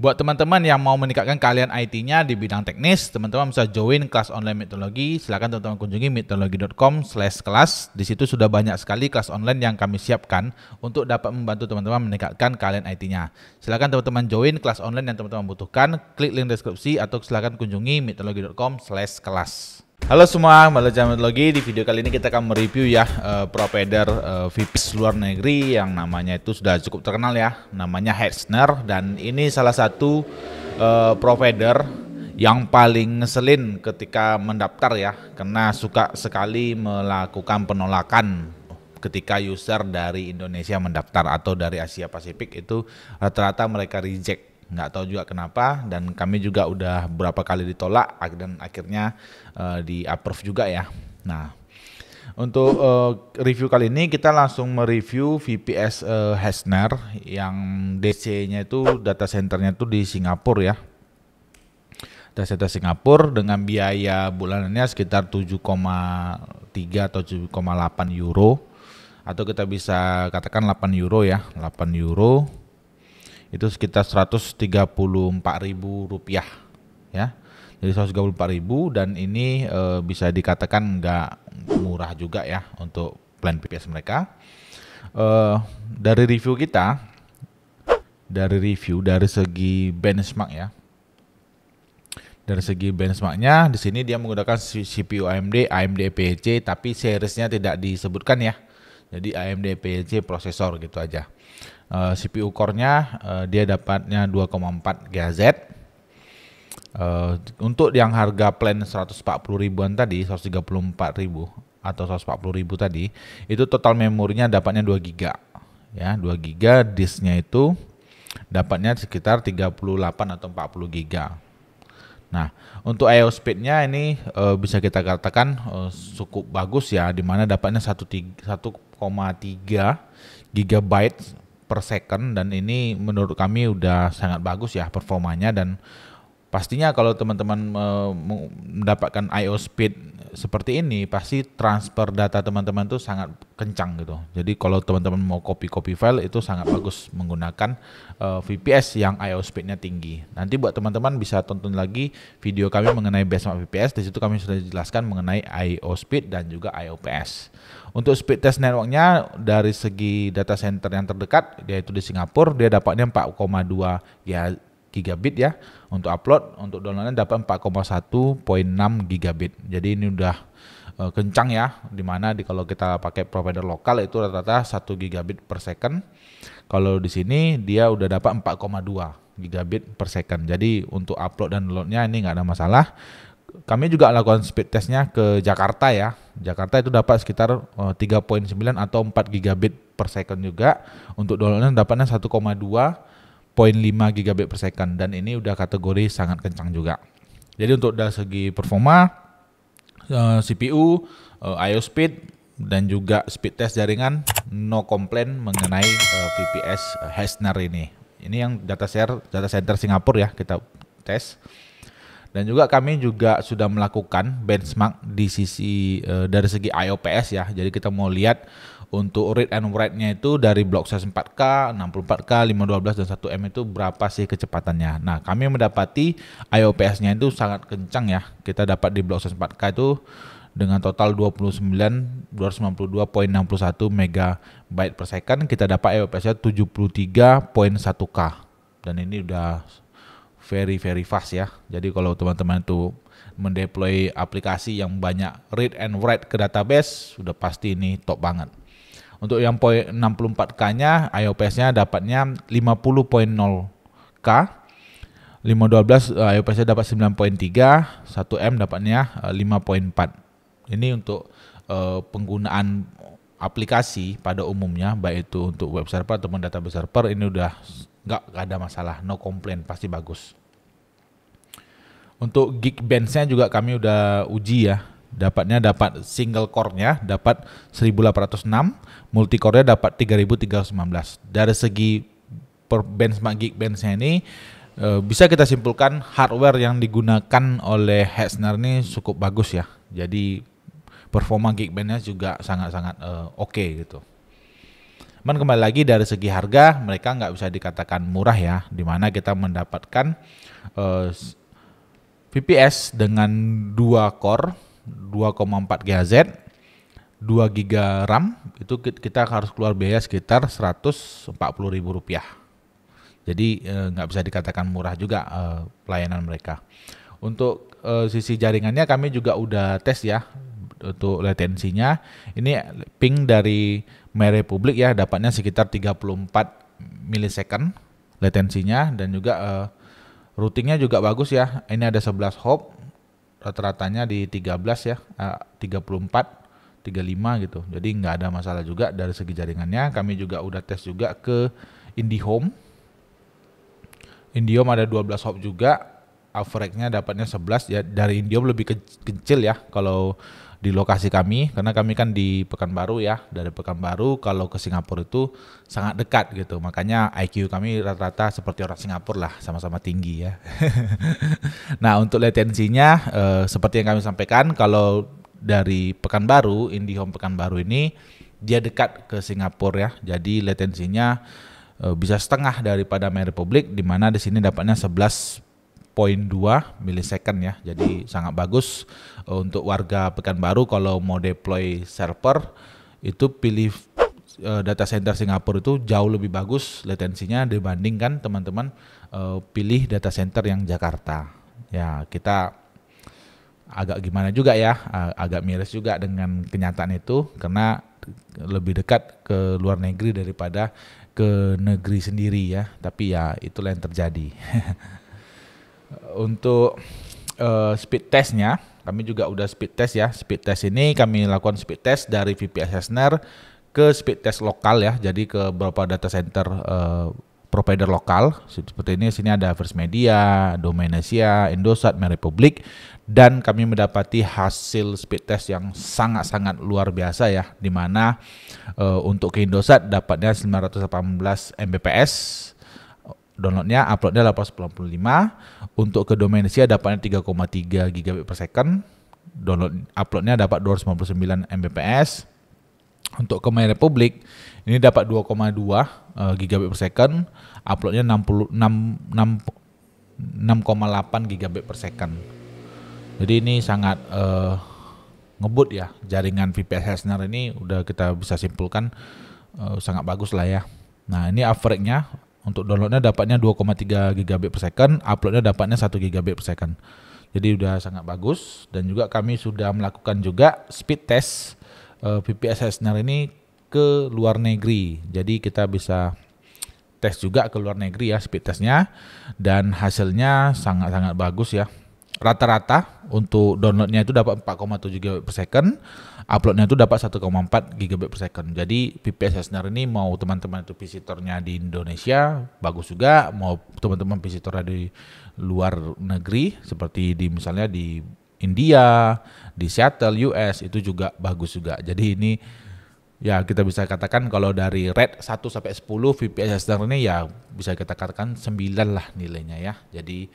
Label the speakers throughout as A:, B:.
A: Buat teman-teman yang mau meningkatkan keahlian IT-nya di bidang teknis, teman-teman bisa join kelas online Meteorologi. Silakan teman-teman kunjungi meteorologi.com/kelas. Di situ sudah banyak sekali kelas online yang kami siapkan untuk dapat membantu teman-teman meningkatkan keahlian IT-nya. Silakan teman-teman join kelas online yang teman-teman butuhkan. Klik link deskripsi atau silakan kunjungi meteorologi.com/kelas. Halo semua, belajar meteorologi. Di video kali ini kita akan mereview ya provider VPS luar negeri yang namanya itu sudah cukup terkenal ya, namanya Hetzner, dan ini salah satu provider yang paling ngeselin ketika mendaftar ya, karena suka sekali melakukan penolakan ketika user dari Indonesia mendaftar atau dari Asia Pasifik itu rata-rata mereka reject. Nggak tahu juga kenapa, dan kami juga udah beberapa kali ditolak dan akhirnya di approve juga ya. Nah, untuk review kali ini kita langsung mereview VPS Hetzner yang DC-nya itu data centernya itu di Singapura ya. Data center Singapura dengan biaya bulanannya sekitar 7,3 atau 7,8 euro, atau kita bisa katakan 8 euro ya, 8 euro itu sekitar 134.000 rupiah ya, jadi 134.000, dan ini bisa dikatakan nggak murah juga ya untuk plan VPS mereka. Dari review kita, dari segi benchmark ya, dari segi benchmarknya di sini dia menggunakan CPU AMD EPYC, tapi seriesnya tidak disebutkan ya, jadi AMD EPYC prosesor gitu aja. CPU core-nya dia dapatnya 2,4 GHz. Untuk yang harga plan 140 ribuan tadi, 134.000 atau 140.000 tadi, itu total memorinya dapatnya 2 GB ya, 2 GB. Disknya itu dapatnya sekitar 38 atau 40 GB. Nah, untuk I/O speed-nya ini bisa kita katakan cukup bagus ya, dimana dapatnya 1,3 GB per second, dan ini menurut kami udah sangat bagus ya performanya. Dan pastinya kalau teman-teman mendapatkan I/O speed seperti ini, pasti transfer data teman-teman itu sangat kencang gitu. Jadi kalau teman-teman mau copy file itu sangat bagus menggunakan VPS yang I/O speednya tinggi. Nanti buat teman-teman bisa tonton lagi video kami mengenai benchmark VPS. Di situ kami sudah jelaskan mengenai I/O speed dan juga IOPS. Untuk speed test networknya dari segi data center yang terdekat, yaitu di Singapura, dia dapatnya 4,2 gigabit ya untuk upload. Untuk downloadnya dapat 4,1.6 gigabit. Jadi ini udah kencang ya, dimana kalau kita pakai provider lokal itu rata-rata 1 gigabit per second. Kalau di sini dia udah dapat 4,2 gigabit per second. Jadi untuk upload dan downloadnya ini nggak ada masalah. Kami juga lakukan speed testnya ke Jakarta ya. Jakarta itu dapat sekitar 3.9 atau 4 gigabit per second juga. Untuk downloadnya dapatnya 1,2.5 gigabit per second, dan ini udah kategori sangat kencang juga. Jadi untuk dari segi performa, CPU, I/O speed, dan juga speed test jaringan, no complaint mengenai VPS Hetzner ini. Ini yang data center Singapura ya kita tes. Dan juga kami juga sudah melakukan benchmark di sisi dari segi IOPS ya. Jadi kita mau lihat untuk read and write-nya itu dari block size 4K, 64K, 512 dan 1M itu berapa sih kecepatannya. Nah, kami mendapati IOPS-nya itu sangat kencang ya. Kita dapat di block size 4K itu dengan total 29261 megabyte per second, kita dapat IOPS-nya 73.1K. Dan ini udah very fast ya. Jadi kalau teman-teman itu mendeploy aplikasi yang banyak read and write ke database, sudah pasti ini top banget. Untuk yang 64K-nya, IOPS-nya dapatnya 50.0K, 512 IOPS-nya dapat 9.3, 1M dapatnya 5.4. Ini untuk penggunaan aplikasi pada umumnya, baik itu untuk web server ataupun database server, ini udah nggak ada masalah, no complaint, pasti bagus. Untuk Geekbench-nya juga kami udah uji ya. Dapat single core-nya dapat 1806, multi core-nya dapat 3319. Dari segi benchmark Geekbench-nya ini bisa kita simpulkan hardware yang digunakan oleh Hetzner ini cukup bagus ya. Jadi performa Geekbench-nya juga sangat-sangat oke gitu. Cuman kembali lagi dari segi harga mereka nggak bisa dikatakan murah ya, dimana kita mendapatkan VPS dengan 2 core 2,4 GHz 2 GB RAM itu kita harus keluar biaya sekitar Rp140.000. Jadi nggak bisa dikatakan murah juga pelayanan mereka. Untuk sisi jaringannya kami juga udah tes ya. Untuk latensinya ini ping dari MyRepublic ya, dapatnya sekitar 34 milisecond latensinya, dan juga routingnya juga bagus ya. Ini ada 11 hop, rata-ratanya di 13 ya, 34 35 gitu. Jadi nggak ada masalah juga dari segi jaringannya. Kami juga udah tes juga ke IndiHome. IndiHome ada 12 hop juga. Average-nya dapatnya 11 ya. Dari IndiHome lebih kecil ya kalau di lokasi kami, karena kami kan di Pekanbaru ya. Dari Pekanbaru kalau ke Singapura itu sangat dekat gitu. Makanya IQ kami rata-rata seperti orang Singapura lah, sama-sama tinggi ya. Nah, untuk latensinya seperti yang kami sampaikan, kalau dari Pekanbaru, IndiHome Pekanbaru ini dia dekat ke Singapura ya. Jadi latensinya bisa setengah daripada MyRepublic, di mana di sini dapatnya 11,2 milisecond ya. Jadi sangat bagus untuk warga Pekanbaru kalau mau deploy server itu pilih data center Singapura itu jauh lebih bagus latensinya dibandingkan teman-teman pilih data center yang Jakarta. Ya, kita agak gimana juga ya, agak miris juga dengan kenyataan itu, karena lebih dekat ke luar negeri daripada ke negeri sendiri ya. Tapi ya itulah yang terjadi. Untuk speed testnya kami juga udah speed test ya. Speed test ini kami lakukan speed test dari VPS Hetzner ke speed test lokal ya. Jadi ke beberapa data center provider lokal seperti ini. Sini ada First Media, Domain-Asia, Indosat, MyRepublic, dan kami mendapati hasil speed test yang sangat-sangat luar biasa ya, dimana untuk ke Indosat dapatnya 918 Mbps downloadnya, uploadnya 895. Untuk ke Domain-Asia dapatnya 3,3 GB per second, uploadnya dapat 299 Mbps. Untuk ke MyRepublic ini dapat 2,2 GB per second, uploadnya 6,8 GB per second. Jadi ini sangat ngebut ya, jaringan VPS Hetzner ini udah kita bisa simpulkan sangat bagus lah ya. Nah, ini average-nya untuk downloadnya dapatnya 2,3 GB per second, uploadnya dapatnya 1 GB per second. Jadi udah sangat bagus. Dan juga kami sudah melakukan juga speed test VPS Hetzner ini ke luar negeri. Jadi kita bisa tes juga ke luar negeri ya speed testnya, dan hasilnya sangat-sangat bagus ya. Rata-rata untuk downloadnya itu dapat 4,7 GB per second, uploadnya itu dapat 1,4 GB per second. Jadi VPS Hetzner ini mau teman-teman itu visitornya di Indonesia bagus juga, mau teman-teman visitornya di luar negeri seperti di misalnya di India, di Seattle, US itu juga bagus juga. Jadi ini ya kita bisa katakan kalau dari rate 1 sampai 10 VPS Hetzner ini ya bisa kita katakan 9 lah nilainya ya. Jadi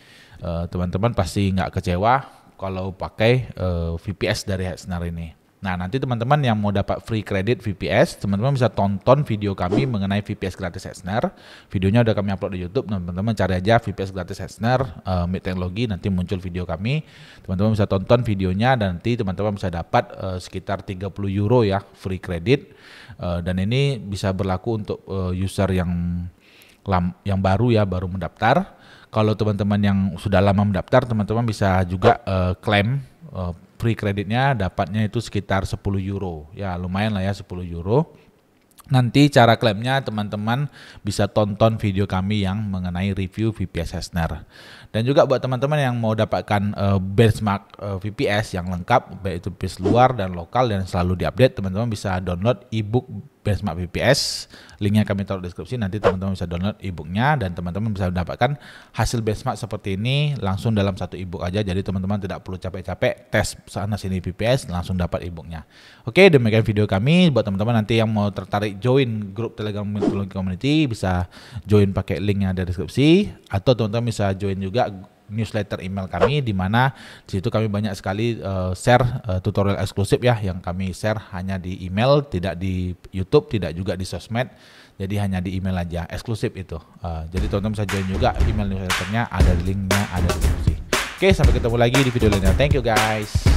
A: teman-teman pasti nggak kecewa kalau pakai VPS dari Hetzner ini. Nah, nanti teman-teman yang mau dapat free credit VPS, teman-teman bisa tonton video kami mengenai VPS gratis Hetzner. Videonya udah kami upload di YouTube. Teman-teman cari aja VPS gratis Hetzner, MIT Teknologi, nanti muncul video kami. Teman-teman bisa tonton videonya dan nanti teman-teman bisa dapat sekitar 30 euro ya free credit. Dan ini bisa berlaku untuk user yang baru ya, baru mendaftar. Kalau teman-teman yang sudah lama mendaftar, teman-teman bisa juga klaim free kreditnya, dapatnya itu sekitar 10 euro. Ya lumayan lah ya, 10 euro. Nanti cara klaimnya teman-teman bisa tonton video kami yang mengenai review VPS Hetzner. Dan juga buat teman-teman yang mau dapatkan benchmark VPS yang lengkap, baik itu VPS luar dan lokal dan selalu diupdate, teman-teman bisa download ebook benchmark VPS. Linknya kami taruh di deskripsi, nanti teman-teman bisa download ebooknya dan teman-teman bisa mendapatkan hasil benchmark seperti ini langsung dalam satu ebook aja. Jadi teman-teman tidak perlu capek-capek tes sana sini VPS, langsung dapat ebooknya. Oke, demikian video kami. Buat teman-teman nanti yang mau tertarik join grup Telegram Mitologi Community, bisa join pakai link yang ada di deskripsi, atau teman-teman bisa join juga newsletter email kami, di mana di situ kami banyak sekali share tutorial eksklusif ya, yang kami share hanya di email, tidak di YouTube, tidak juga di sosmed. Jadi hanya di email aja, eksklusif itu. Jadi teman-teman bisa join juga email newsletternya, ada linknya, ada di deskripsi. Oke, sampai ketemu lagi di video lainnya. Thank you guys.